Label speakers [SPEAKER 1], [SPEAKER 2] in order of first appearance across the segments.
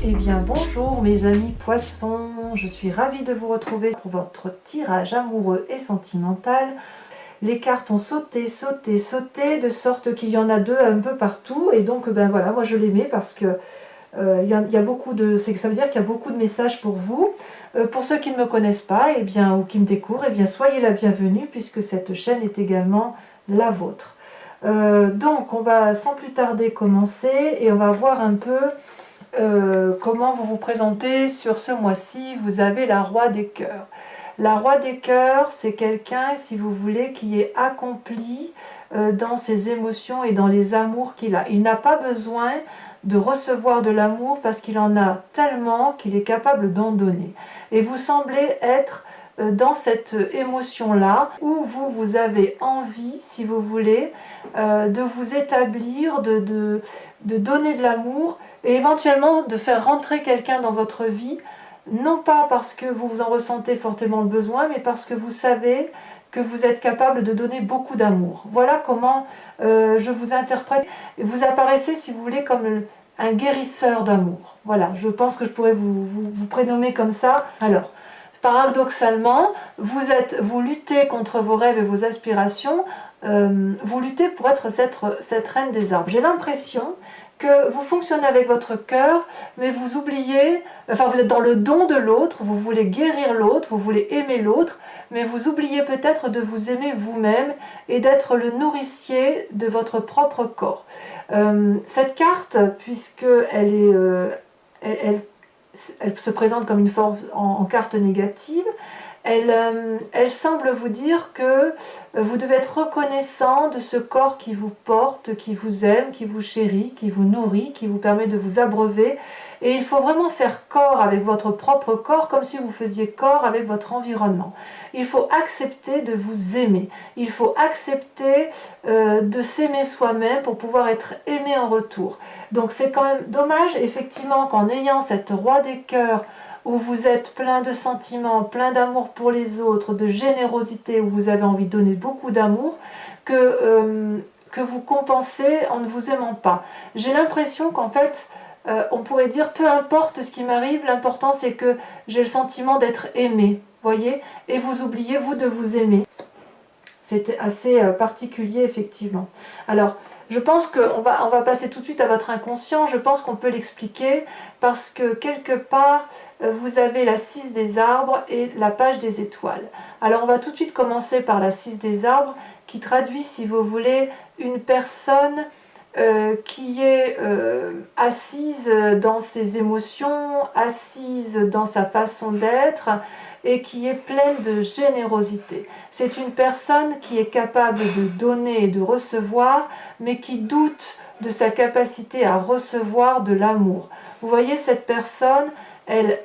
[SPEAKER 1] Eh bien bonjour mes amis poissons, je suis ravie de vous retrouver pour votre tirage amoureux et sentimental. Les cartes ont sauté, sauté, sauté, de sorte qu'il y en a deux un peu partout. Et donc ben voilà, moi je les mets parce que il y a beaucoup de, ça veut dire qu'il y a beaucoup de messages pour vous. Pour ceux qui ne me connaissent pas, eh bien, ou qui me découvrent, eh bien, soyez la bienvenue puisque cette chaîne est également la vôtre. Donc on va sans plus tarder commencer et on va voir un peu comment vous vous présentez sur ce mois-ci. Vous avez la Roi des Cœurs. La Roi des Cœurs, c'est quelqu'un, si vous voulez, qui est accompli dans ses émotions et dans les amours qu'il a. Il n'a pas besoin de recevoir de l'amour parce qu'il en a tellement qu'il est capable d'en donner. Et vous semblez être dans cette émotion-là où vous avez envie, si vous voulez, de vous établir, de donner de l'amour et éventuellement de faire rentrer quelqu'un dans votre vie, non pas parce que vous vous en ressentez fortement le besoin, mais parce que vous savez que vous êtes capable de donner beaucoup d'amour. Voilà comment je vous interprète. Vous apparaissez, si vous voulez, comme un guérisseur d'amour. Voilà, je pense que je pourrais vous prénommer comme ça. Alors, paradoxalement, vous luttez contre vos rêves et vos aspirations, vous luttez pour être cette reine des arbres. J'ai l'impression que vous fonctionnez avec votre cœur, mais vous oubliez, enfin vous êtes dans le don de l'autre, vous voulez guérir l'autre, vous voulez aimer l'autre, mais vous oubliez peut-être de vous aimer vous-même et d'être le nourricier de votre propre corps. Cette carte, puisqu'elle elle se présente comme une forme en carte négative, elle semble vous dire que vous devez être reconnaissant de ce corps qui vous porte, qui vous aime, qui vous chérit, qui vous nourrit, qui vous permet de vous abreuver. Et il faut vraiment faire corps avec votre propre corps comme si vous faisiez corps avec votre environnement. Il faut accepter de vous aimer. Il faut accepter de s'aimer soi-même pour pouvoir être aimé en retour. Donc c'est quand même dommage, effectivement, qu'en ayant cette Roi des Cœurs, où vous êtes plein de sentiments, plein d'amour pour les autres, de générosité, où vous avez envie de donner beaucoup d'amour, que vous compensez en ne vous aimant pas. J'ai l'impression qu'en fait, on pourrait dire, peu importe ce qui m'arrive, l'important c'est que j'ai le sentiment d'être aimé, voyez, et vous oubliez, vous, de vous aimer. C'est assez particulier, effectivement. Alors, je pense qu'on va passer tout de suite à votre inconscient. Je pense qu'on peut l'expliquer parce que quelque part, vous avez la 6 des arbres et la page des étoiles. Alors, on va tout de suite commencer par la 6 des arbres qui traduit, si vous voulez, une personne qui est assise dans ses émotions, assise dans sa façon d'être et qui est pleine de générosité. C'est une personne qui est capable de donner et de recevoir, mais qui doute de sa capacité à recevoir de l'amour. Vous voyez, cette personne, elle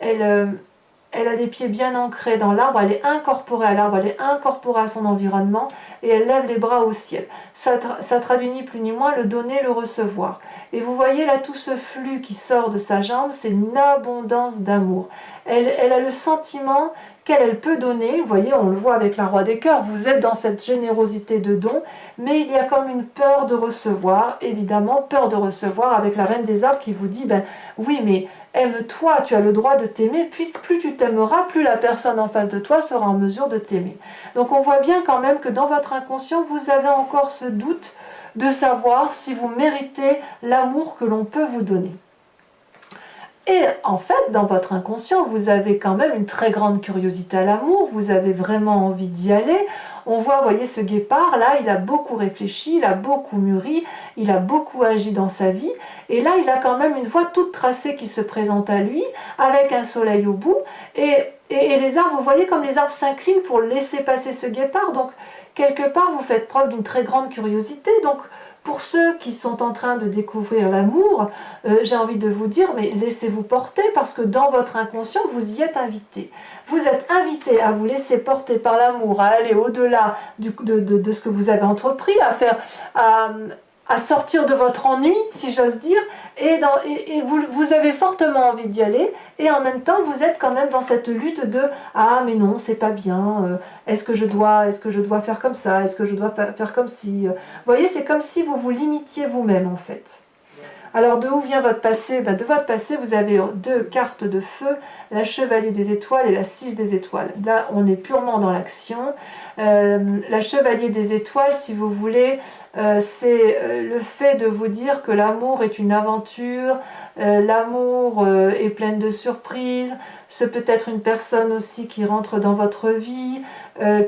[SPEAKER 1] a les pieds bien ancrés dans l'arbre, elle est incorporée à l'arbre, elle est incorporée à son environnement et elle lève les bras au ciel. Ça traduit ni plus ni moins le donner, le recevoir. Et vous voyez là tout ce flux qui sort de sa jambe, c'est une abondance d'amour. Elle a le sentiment qu'elle peut donner, vous voyez, on le voit avec la Roi des Cœurs, vous êtes dans cette générosité de don, mais il y a comme une peur de recevoir, évidemment, peur de recevoir avec la Reine des Arbres qui vous dit, ben oui, mais aime-toi, tu as le droit de t'aimer, puis plus tu t'aimeras, plus la personne en face de toi sera en mesure de t'aimer. Donc on voit bien quand même que dans votre inconscient, vous avez encore ce doute de savoir si vous méritez l'amour que l'on peut vous donner. Et en fait, dans votre inconscient, vous avez quand même une très grande curiosité à l'amour, vous avez vraiment envie d'y aller. On voit, vous voyez, ce guépard, là, il a beaucoup réfléchi, il a beaucoup mûri, il a beaucoup agi dans sa vie. Et là, il a quand même une voie toute tracée qui se présente à lui, avec un soleil au bout. Et les arbres, vous voyez comme les arbres s'inclinent pour laisser passer ce guépard. Donc, quelque part, vous faites preuve d'une très grande curiosité. Donc, pour ceux qui sont en train de découvrir l'amour, j'ai envie de vous dire, mais laissez-vous porter parce que dans votre inconscient, vous y êtes invité. Vous êtes invité à vous laisser porter par l'amour, à aller au-delà de ce que vous avez entrepris, à sortir de votre ennui, si j'ose dire, et vous avez fortement envie d'y aller, et en même temps, vous êtes quand même dans cette lutte de « Ah, mais non, c'est pas bien, est-ce que je dois faire comme ça, est-ce que je dois faire comme si… » Vous voyez, c'est comme si vous vous limitiez vous-même, en fait. Alors, de où vient votre passé? De votre passé, vous avez 2 cartes de feu, la chevalier des étoiles et la 6 des étoiles. Là, on est purement dans l'action. La chevalier des étoiles, si vous voulez, c'est le fait de vous dire que l'amour est une aventure, l'amour est plein de surprises. C'est peut-être une personne aussi qui rentre dans votre vie,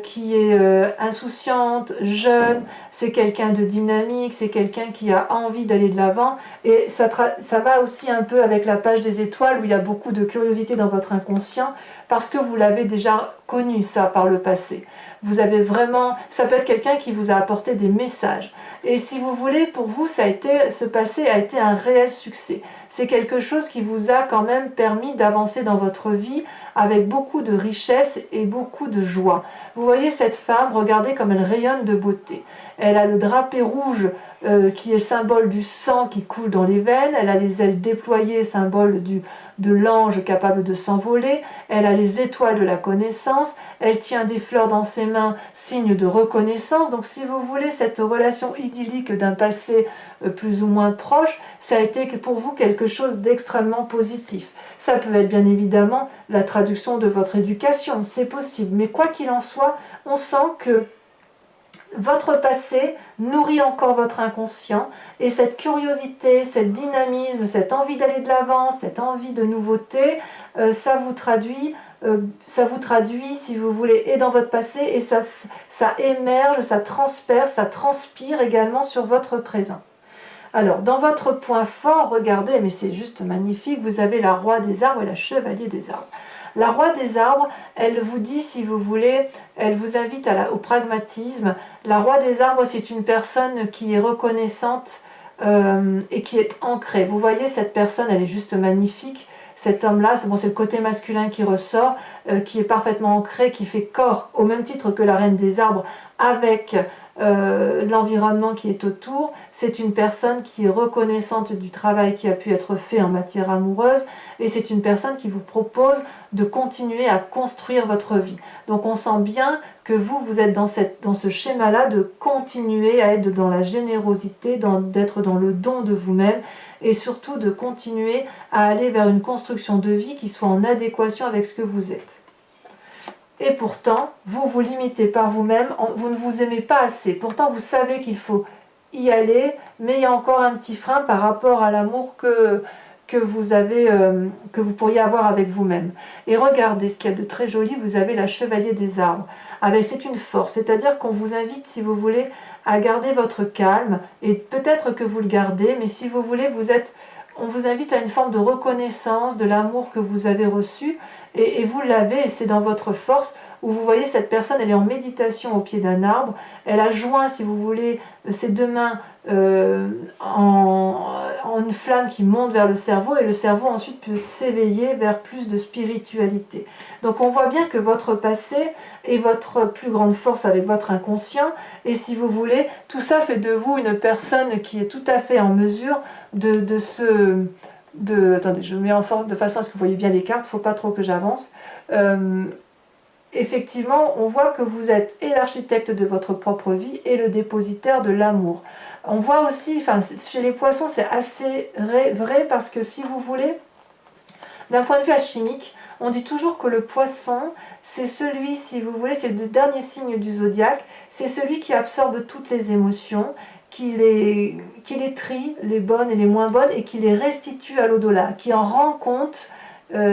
[SPEAKER 1] qui est insouciante, jeune, c'est quelqu'un de dynamique, c'est quelqu'un qui a envie d'aller de l'avant. Et ça va aussi un peu avec la page des étoiles où il y a beaucoup de curiosité dans votre inconscient parce que vous l'avez déjà connu ça par le passé. Vous avez vraiment, ça peut être quelqu'un qui vous a apporté des messages. Et si vous voulez, pour vous, ce passé a été un réel succès. C'est quelque chose qui vous a quand même permis d'avancer dans votre vie avec beaucoup de richesse et beaucoup de joie. Vous voyez cette femme, regardez comme elle rayonne de beauté. Elle a le drapé rouge qui est symbole du sang qui coule dans les veines. Elle a les ailes déployées, symbole de l'ange capable de s'envoler. Elle a les étoiles de la connaissance. Elle tient des fleurs dans ses mains, signe de reconnaissance. Donc si vous voulez, cette relation idyllique d'un passé plus ou moins proche, ça a été pour vous quelque chose d'extrêmement positif. Ça peut être bien évidemment la traduction de votre éducation, c'est possible. Mais quoi qu'il en soit, on sent que votre passé nourrit encore votre inconscient et cette curiosité, cette dynamisme, cette envie d'aller de l'avant, cette envie de nouveauté, ça vous traduit, si vous voulez, et dans votre passé et ça émerge, ça transperce, ça transpire également sur votre présent. Alors, dans votre point fort, regardez, mais c'est juste magnifique, vous avez la roi des arbres et la chevalier des arbres. La roi des arbres, elle vous dit, si vous voulez, elle vous invite au pragmatisme. La roi des arbres, c'est une personne qui est reconnaissante et qui est ancrée. Vous voyez, cette personne, elle est juste magnifique. Cet homme-là, c'est le côté masculin qui ressort, qui est parfaitement ancré, qui fait corps, au même titre que la reine des arbres, avec l'environnement qui est autour. C'est une personne qui est reconnaissante du travail qui a pu être fait en matière amoureuse et c'est une personne qui vous propose de continuer à construire votre vie. Donc on sent bien que vous êtes dans ce schéma-là de continuer à être dans la générosité, d'être dans le don de vous-même et surtout de continuer à aller vers une construction de vie qui soit en adéquation avec ce que vous êtes. Et pourtant, vous vous limitez par vous-même, vous ne vous aimez pas assez. Pourtant, vous savez qu'il faut y aller, mais il y a encore un petit frein par rapport à l'amour que vous pourriez avoir avec vous-même. Et regardez ce qu'il y a de très joli, vous avez la chevalier des arbres. C'est une force, c'est-à-dire qu'on vous invite, si vous voulez, à garder votre calme, et peut-être que vous le gardez, mais si vous voulez, on vous invite à une forme de reconnaissance de l'amour que vous avez reçu, et vous l'avez, et c'est dans votre force, où vous voyez cette personne, elle est en méditation au pied d'un arbre, elle a joint, si vous voulez, ses deux mains en une flamme qui monte vers le cerveau, et le cerveau ensuite peut s'éveiller vers plus de spiritualité. Donc on voit bien que votre passé est votre plus grande force avec votre inconscient, et si vous voulez, tout ça fait de vous une personne qui est tout à fait en mesure attendez, je mets en forme de façon à ce que vous voyez bien les cartes, il ne faut pas trop que j'avance. Effectivement, on voit que vous êtes et l'architecte de votre propre vie et le dépositaire de l'amour. On voit aussi, chez les poissons, c'est assez vrai parce que si vous voulez, d'un point de vue alchimique, on dit toujours que le poisson, c'est celui, si vous voulez, c'est le dernier signe du zodiaque, c'est celui qui absorbe toutes les émotions, qui les trie, les bonnes et les moins bonnes, et qui les restitue à l'au-delà, qui en rend compte.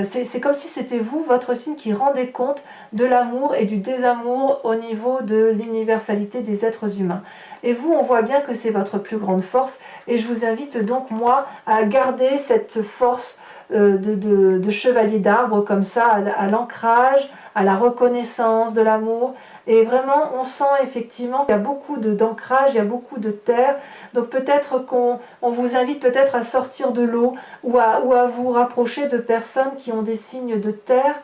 [SPEAKER 1] C'est comme si c'était vous, votre signe, qui rendait compte de l'amour et du désamour au niveau de l'universalité des êtres humains. Et vous, on voit bien que c'est votre plus grande force, et je vous invite donc, moi, à garder cette force de chevalier d'arbre comme ça, à l'ancrage, à la reconnaissance de l'amour. Et vraiment, on sent effectivement qu'il y a beaucoup d'ancrage, il y a beaucoup de terre. Donc peut-être qu'on vous invite peut-être à sortir de l'eau ou à vous rapprocher de personnes qui ont des signes de terre,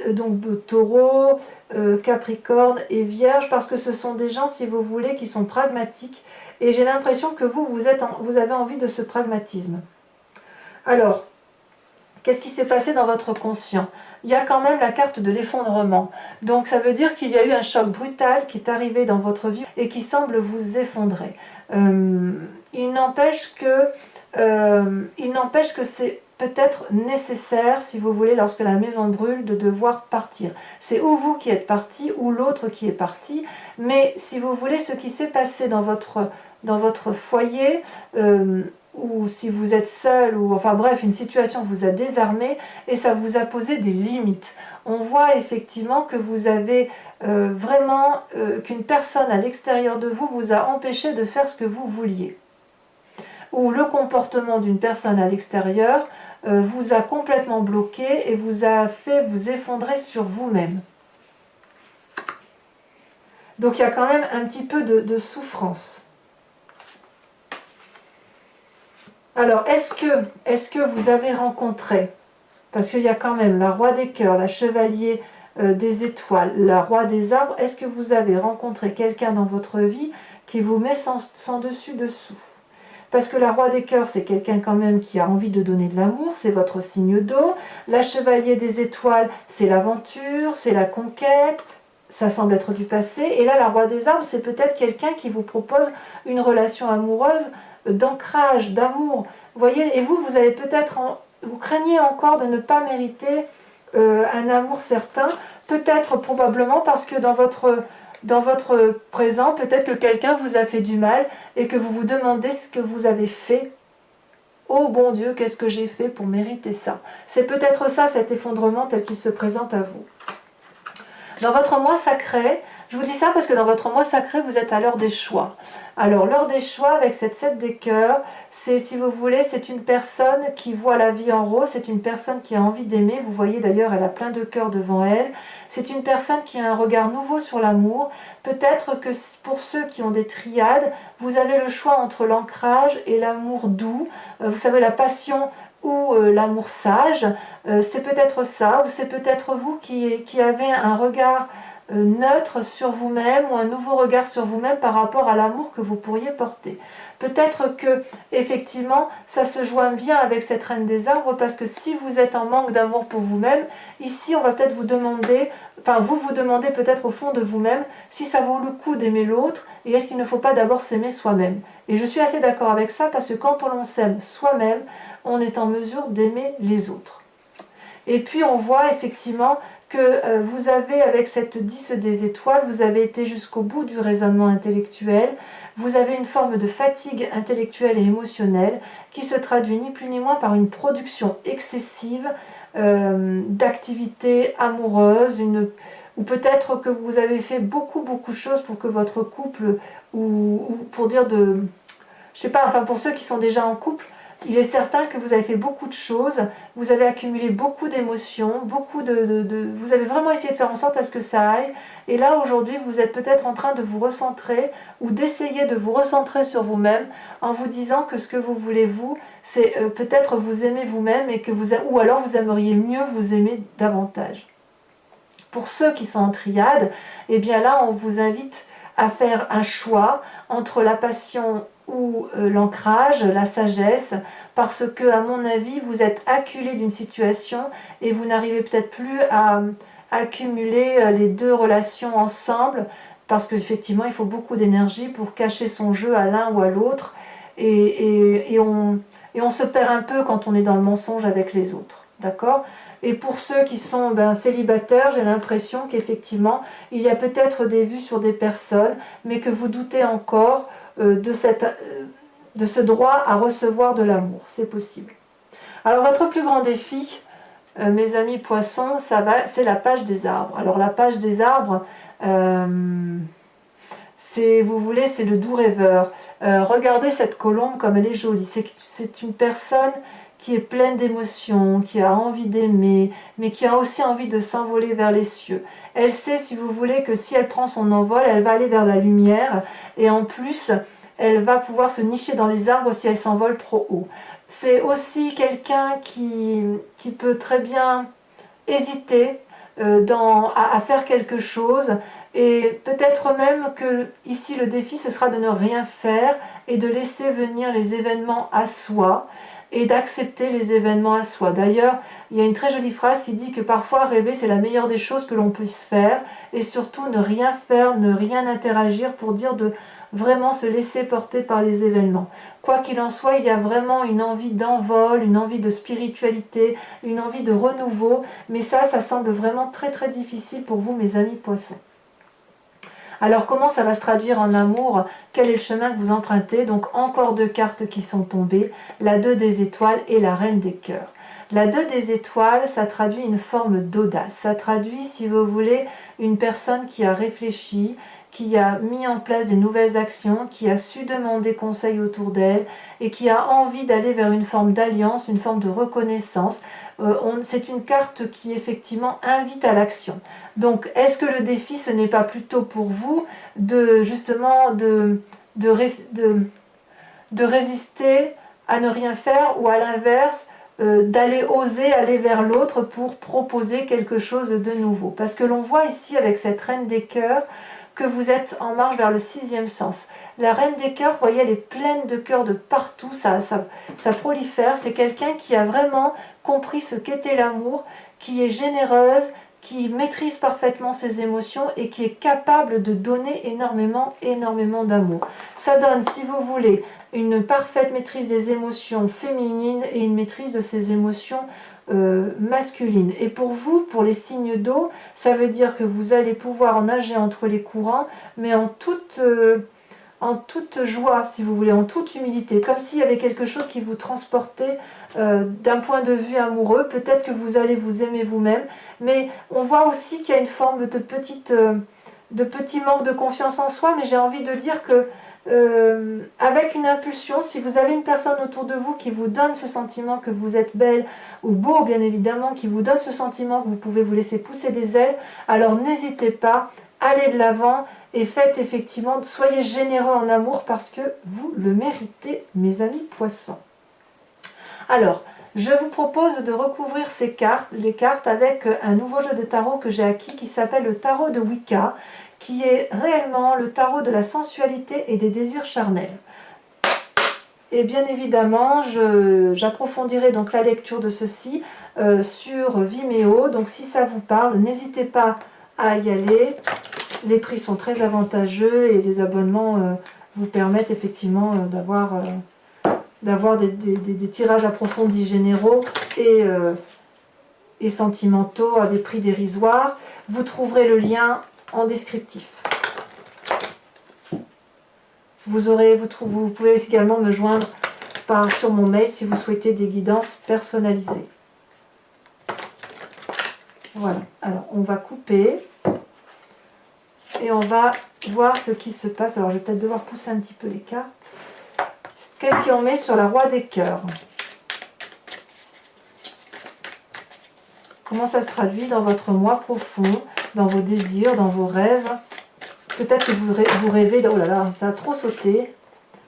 [SPEAKER 1] donc Taureau, Capricorne et Vierge, parce que ce sont des gens, si vous voulez, qui sont pragmatiques. Et j'ai l'impression que vous avez envie de ce pragmatisme. Alors, qu'est-ce qui s'est passé dans votre conscient? Il y a quand même la carte de l'effondrement. Donc ça veut dire qu'il y a eu un choc brutal qui est arrivé dans votre vie et qui semble vous effondrer. Il n'empêche que il n'empêche que c'est peut-être nécessaire, si vous voulez, lorsque la maison brûle, de devoir partir. C'est ou vous qui êtes parti, ou l'autre qui est parti, mais si vous voulez, ce qui s'est passé dans votre foyer, ou si vous êtes seul, ou enfin bref, une situation vous a désarmé et ça vous a posé des limites. On voit effectivement que vous avez vraiment, qu'une personne à l'extérieur de vous a empêché de faire ce que vous vouliez. Ou le comportement d'une personne à l'extérieur vous a complètement bloqué et vous a fait vous effondrer sur vous-même. Donc il y a quand même un petit peu de souffrance. Alors, est-ce que vous avez rencontré, parce qu'il y a quand même la roi des cœurs, la chevalier des étoiles, la roi des arbres, est-ce que vous avez rencontré quelqu'un dans votre vie qui vous met sans dessus-dessous? Parce que la roi des cœurs, c'est quelqu'un quand même qui a envie de donner de l'amour, c'est votre signe d'eau. La chevalier des étoiles, c'est l'aventure, c'est la conquête, ça semble être du passé. Et là, la roi des arbres, c'est peut-être quelqu'un qui vous propose une relation amoureuse, d'ancrage, d'amour. Vous voyez, et vous avez peut-être, vous craignez encore de ne pas mériter un amour certain, peut-être probablement parce que dans votre présent, peut-être que quelqu'un vous a fait du mal et que vous vous demandez ce que vous avez fait. Oh bon Dieu, qu'est-ce que j'ai fait pour mériter ça? C'est peut-être ça, cet effondrement tel qu'il se présente à vous. Dans votre mois sacré, je vous dis ça parce que dans votre mois sacré, vous êtes à l'heure des choix. Alors, l'heure des choix avec cette 7 des cœurs, c'est, si vous voulez, c'est une personne qui voit la vie en rose, c'est une personne qui a envie d'aimer. Vous voyez d'ailleurs, elle a plein de cœurs devant elle. C'est une personne qui a un regard nouveau sur l'amour. Peut-être que pour ceux qui ont des triades, vous avez le choix entre l'ancrage et l'amour doux. Vous savez, la passion ou l'amour sage, c'est peut-être ça, ou c'est peut-être vous qui avez un regard neutre sur vous-même, ou un nouveau regard sur vous-même par rapport à l'amour que vous pourriez porter. Peut-être que, effectivement, ça se joint bien avec cette reine des arbres, parce que si vous êtes en manque d'amour pour vous-même, ici on va peut-être vous demander, enfin vous demandez peut-être au fond de vous-même, si ça vaut le coup d'aimer l'autre, et est-ce qu'il ne faut pas d'abord s'aimer soi-même. Et je suis assez d'accord avec ça, parce que quand on s'aime soi-même, on est en mesure d'aimer les autres. Et puis on voit effectivement que vous avez, avec cette 10 des étoiles, vous avez été jusqu'au bout du raisonnement intellectuel, vous avez une forme de fatigue intellectuelle et émotionnelle qui se traduit ni plus ni moins par une production excessive d'activités amoureuses, ou peut-être que vous avez fait beaucoup de choses pour que votre couple, ou pour dire de... Je sais pas, enfin pour ceux qui sont déjà en couple, il est certain que vous avez fait beaucoup de choses, vous avez accumulé beaucoup d'émotions, vous avez vraiment essayé de faire en sorte à ce que ça aille. Et là, aujourd'hui, vous êtes peut-être en train de vous recentrer, ou d'essayer de vous recentrer sur vous-même, en vous disant que ce que vous voulez, vous, c'est peut-être vous aimer vous-même, ou alors vous aimeriez mieux vous aimer davantage. Pour ceux qui sont en triade, eh bien là, on vous invite à faire un choix entre la passion ou l'ancrage, la sagesse, parce que, à mon avis, vous êtes acculé d'une situation et vous n'arrivez peut-être plus à accumuler les deux relations ensemble, parce qu'effectivement, il faut beaucoup d'énergie pour cacher son jeu à l'un ou à l'autre, et on se perd un peu quand on est dans le mensonge avec les autres, d'accord ? Et pour ceux qui sont célibataires, j'ai l'impression qu'effectivement, il y a peut-être des vues sur des personnes, mais que vous doutez encore de ce droit à recevoir de l'amour. C'est possible. Alors, votre plus grand défi, mes amis poissons, c'est la page des arbres. Alors, la page des arbres, c'est le doux rêveur. Regardez cette colombe comme elle est jolie. C'est une personne qui est pleine d'émotions, qui a envie d'aimer, mais qui a aussi envie de s'envoler vers les cieux. Elle sait, si vous voulez, que si elle prend son envol, elle va aller vers la lumière, et en plus, elle va pouvoir se nicher dans les arbres si elle s'envole trop haut. C'est aussi quelqu'un qui peut très bien hésiter à faire quelque chose, et peut-être même que ici le défi ce sera de ne rien faire et de laisser venir les événements à soi, et d'accepter les événements à soi. D'ailleurs, il y a une très jolie phrase qui dit que parfois rêver c'est la meilleure des choses que l'on puisse faire, et surtout ne rien faire, ne rien interagir, pour dire vraiment se laisser porter par les événements. Quoi qu'il en soit, il y a vraiment une envie d'envol, une envie de spiritualité, une envie de renouveau, mais ça semble vraiment très très difficile pour vous, mes amis poissons. Alors comment ça va se traduire en amour? Quel est le chemin que vous empruntez? Donc encore 2 cartes qui sont tombées, la 2 des étoiles et la reine des cœurs. La 2 des étoiles, ça traduit une forme d'audace, ça traduit, si vous voulez, une personne qui a réfléchi, qui a mis en place des nouvelles actions, qui a su demander conseil autour d'elle et qui a envie d'aller vers une forme d'alliance, une forme de reconnaissance. C'est une carte qui effectivement invite à l'action. Donc est-ce que le défi ce n'est pas plutôt pour vous de justement de résister à ne rien faire ou à l'inverse d'aller oser aller vers l'autre pour proposer quelque chose de nouveau? Parce que l'on voit ici avec cette reine des cœurs que vous êtes en marche vers le 6e sens. La reine des cœurs, vous voyez, elle est pleine de cœurs de partout, ça prolifère. C'est quelqu'un qui a vraiment compris ce qu'était l'amour, qui est généreuse, qui maîtrise parfaitement ses émotions et qui est capable de donner énormément d'amour. Ça donne, si vous voulez, une parfaite maîtrise des émotions féminines et une maîtrise de ses émotions masculine. Et pour vous, pour les signes d'eau, ça veut dire que vous allez pouvoir nager entre les courants, mais en toute joie, si vous voulez, en toute humilité, comme s'il y avait quelque chose qui vous transportait d'un point de vue amoureux. Peut-être que vous allez vous aimer vous-même, mais on voit aussi qu'il y a une forme de petit manque de confiance en soi, mais j'ai envie de dire que avec une impulsion, si vous avez une personne autour de vous qui vous donne ce sentiment que vous êtes belle ou beau, bien évidemment, qui vous donne ce sentiment que vous pouvez vous laisser pousser des ailes, alors n'hésitez pas, allez de l'avant et faites effectivement, soyez généreux en amour parce que vous le méritez, mes amis poissons. Alors, je vous propose de recouvrir les cartes avec un nouveau jeu de tarot que j'ai acquis qui s'appelle le tarot de Wicca, qui est réellement le tarot de la sensualité et des désirs charnels. Et bien évidemment, j'approfondirai donc la lecture de ceci sur Vimeo. Donc si ça vous parle, n'hésitez pas à y aller. Les prix sont très avantageux et les abonnements vous permettent effectivement d'avoir des tirages approfondis généraux et sentimentaux à des prix dérisoires. Vous trouverez le lien en descriptif. Vous pouvez également me joindre sur mon mail si vous souhaitez des guidances personnalisées. Voilà, alors on va couper et on va voir ce qui se passe. Alors je vais peut-être devoir pousser un petit peu les cartes. Qu'est-ce qu'on met sur la roi des cœurs? Comment ça se traduit dans votre moi profond, dans vos désirs, dans vos rêves? Peut-être que vous rêvez, oh là là, ça a trop sauté,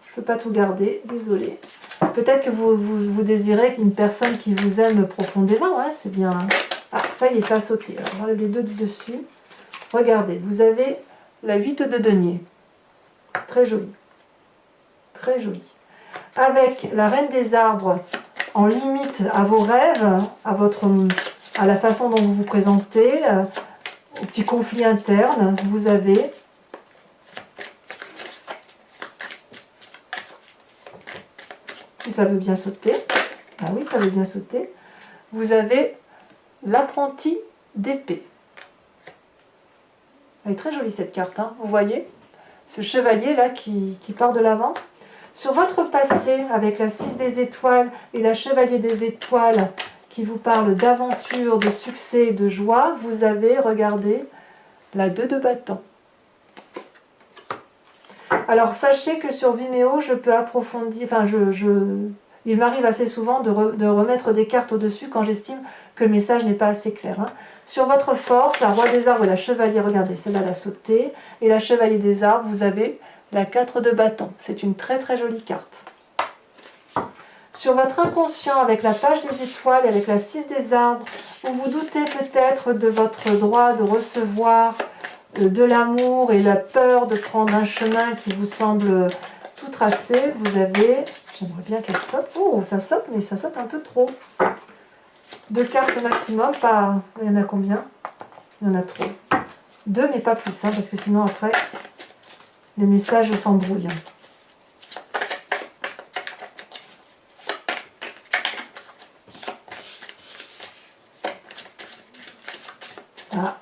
[SPEAKER 1] je ne peux pas tout garder, désolé. Peut-être que vous désirez une personne qui vous aime profondément, ouais, c'est bien. Ah, ça y est, ça a sauté. Alors, on enlève les deux du dessus. Regardez, vous avez la 8 de denier. Très jolie. Très jolie. Avec la reine des arbres en limite à vos rêves, à la façon dont vous vous présentez, au petit conflit interne, vous avez si ça veut bien sauter, ah oui, ça veut bien sauter, vous avez l'apprenti d'épée. Elle est très jolie cette carte, hein, vous voyez, ce chevalier là qui part de l'avant. Sur votre passé, avec la 6 des étoiles et la chevalier des étoiles qui vous parle d'aventure, de succès, de joie, vous avez, regardez, la 2 de bâton. Alors sachez que sur Vimeo, je peux approfondir, enfin il m'arrive assez souvent de remettre des cartes au-dessus quand j'estime que le message n'est pas assez clair. Hein. Sur votre force, la roi des arbres et la chevalier, regardez, celle-là l'a sauté, et la chevalier des arbres, vous avez la 4 de bâton. C'est une très très jolie carte. Sur votre inconscient, avec la page des étoiles et avec la 6 des arbres, vous vous doutez peut-être de votre droit de recevoir de l'amour et la peur de prendre un chemin qui vous semble tout tracé. Vous avez, j'aimerais bien qu'elle saute, oh ça saute mais ça saute un peu trop. 2 cartes maximum, il y en a combien? Il y en a trop. 2 mais pas plus, hein, parce que sinon après, les messages s'embrouillent. Ah,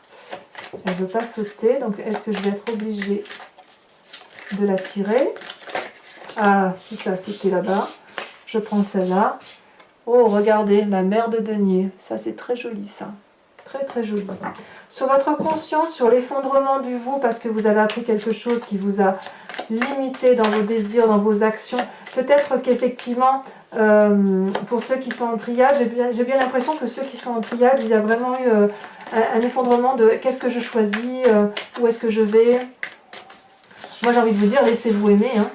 [SPEAKER 1] elle ne veut pas sauter, donc est-ce que je vais être obligée de la tirer? Ah, si ça a sauté là-bas, je prends celle-là. Oh, regardez, la mère de denier. Ça, c'est très joli, ça. Très, très joli. Sur votre conscience, sur l'effondrement du vous, parce que vous avez appris quelque chose qui vous a limité dans vos désirs, dans vos actions. Peut-être qu'effectivement, pour ceux qui sont en triade, j'ai bien l'impression que ceux qui sont en triade, il y a vraiment eu un effondrement de qu'est-ce que je choisis, où est-ce que je vais. Moi, j'ai envie de vous dire, laissez-vous aimer. Hein.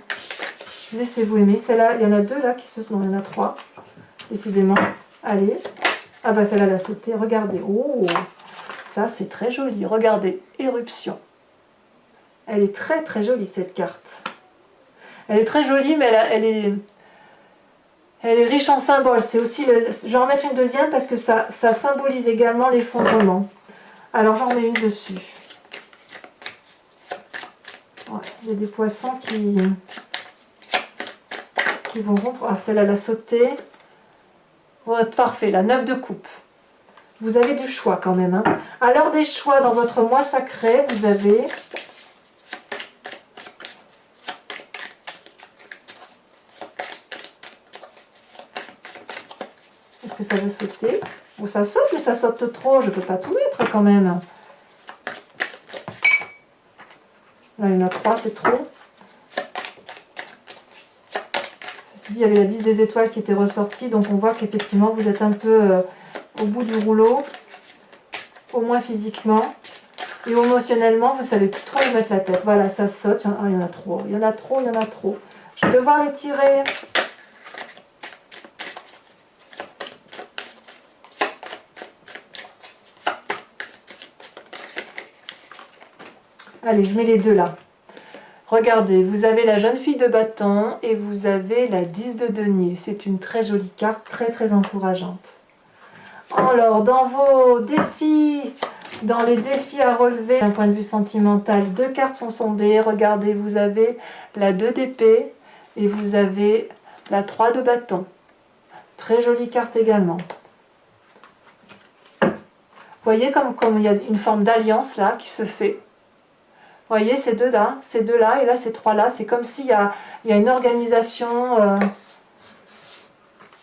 [SPEAKER 1] Laissez-vous aimer. Celle-là, il y en a deux là qui se... Non, il y en a trois. Décidément. Allez. Ah bah celle-là, elle a sauté. Regardez. Oh, ça, c'est très joli. Regardez. Éruption. Elle est très très jolie, cette carte. Elle est très jolie, mais elle est riche en symboles. C'est aussi... Je vais en mettre une deuxième parce que ça symbolise également l'effondrement. Alors, j'en mets une dessus. Ouais, il y a des poissons qui vont rompre. Ah, celle-là, elle a sauté. Ouais, parfait, la 9 de coupe. Vous avez du choix quand même. Hein. À l'heure des choix dans votre mois sacré, vous avez... Est-ce que ça veut sauter? Ou ça saute, mais ça saute trop. Je ne peux pas tout mettre quand même. Là, il y en a 3, c'est trop. Ceci dit, il y avait la 10 des étoiles qui était ressortie. Donc, on voit qu'effectivement, vous êtes un peu au bout du rouleau. Au moins physiquement. Et émotionnellement, vous ne savez plus trop où mettre la tête. Voilà, ça saute. Ah, il y en a trop. Il y en a trop, il y en a trop. Je vais devoir les tirer. Allez, je mets les deux là. Regardez, vous avez la jeune fille de bâton et vous avez la 10 de denier. C'est une très jolie carte, très très encourageante. Alors, dans vos défis, dans les défis à relever d'un point de vue sentimental, 2 cartes sont tombées. Regardez, vous avez la 2 d'épée et vous avez la 3 de bâton. Très jolie carte également. Vous voyez comme il y a une forme d'alliance là qui se fait. Vous voyez, ces deux-là, et là, ces trois-là, c'est comme s'il y a une organisation.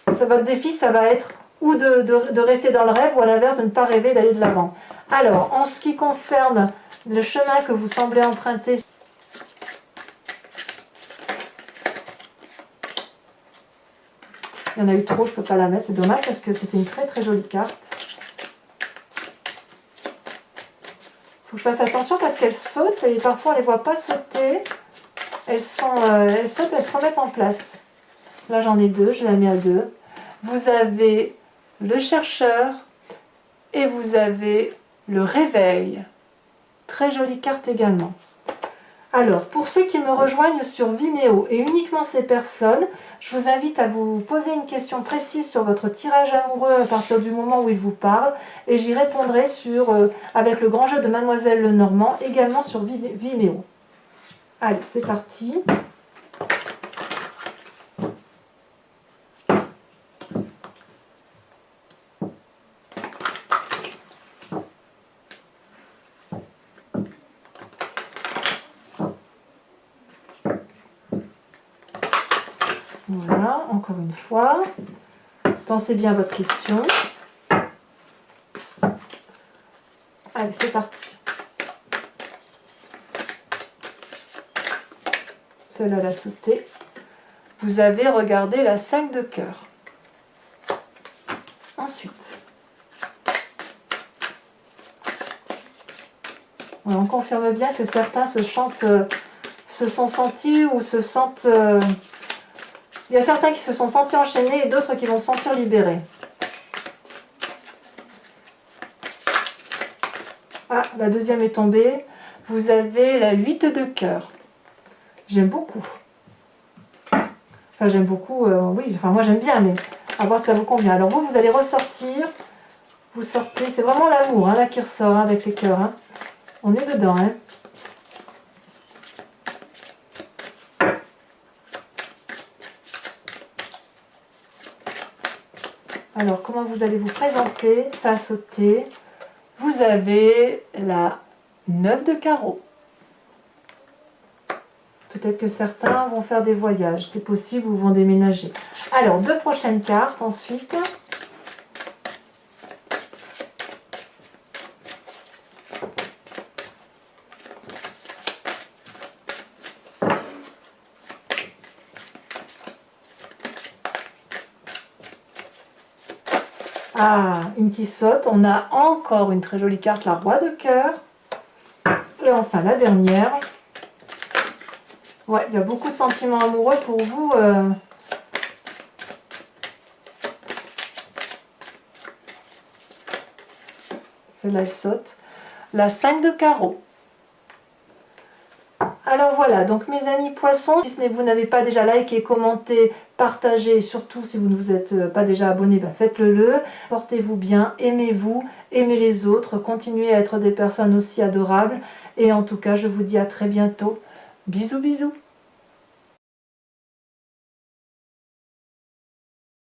[SPEAKER 1] Votre défi, ça va être ou de rester dans le rêve, ou à l'inverse, de ne pas rêver, d'aller de l'avant. Alors, en ce qui concerne le chemin que vous semblez emprunter, il y en a eu trop, je ne peux pas la mettre, c'est dommage, parce que c'était une très très jolie carte. Il faut que je fasse attention parce qu'elles sautent et parfois on ne les voit pas sauter. Elles sautent, elles se remettent en place. Là j'en ai 2, je la mets à 2. Vous avez le chercheur et vous avez le réveil. Très jolie carte également. Alors, pour ceux qui me rejoignent sur Vimeo et uniquement ces personnes, je vous invite à vous poser une question précise sur votre tirage amoureux à partir du moment où il vous parle et j'y répondrai avec le grand jeu de Mademoiselle Lenormand également sur Vimeo. Allez, c'est parti. Voilà, encore une fois. Pensez bien à votre question. Allez, c'est parti. Celle-là, elle a sauté. Vous avez regardé la 5 de cœur. Ensuite, on confirme bien que certains se sont sentis ou se sentent... il y a certains qui se sont sentis enchaînés et d'autres qui vont se sentir libérés. Ah, la deuxième est tombée. Vous avez la 8 de cœur. J'aime beaucoup. Enfin, j'aime beaucoup, oui, enfin moi j'aime bien, mais à voir si ça vous convient. Alors vous allez ressortir. Vous sortez, c'est vraiment l'amour là qui ressort avec les cœurs. Hein. On est dedans. Hein. comment vous allez vous présenter. Ça a sauté. Vous avez la 9 de carreau. Peut-être que certains vont faire des voyages, c'est possible, ou vont déménager. Alors, 2 prochaines cartes ensuite. Ah, une qui saute. On a encore une très jolie carte, la roi de cœur. Et enfin, la dernière. Ouais, il y a beaucoup de sentiments amoureux pour vous. Celle-là, elle saute. La 5 de carreau. Alors voilà, donc mes amis poissons, si vous n'avez pas déjà liké, commenté, partagé, et surtout si vous ne vous êtes pas déjà abonné, faites-le. Portez-vous bien, aimez-vous, aimez les autres, continuez à être des personnes aussi adorables. Et en tout cas, je vous dis à très bientôt. Bisous, bisous.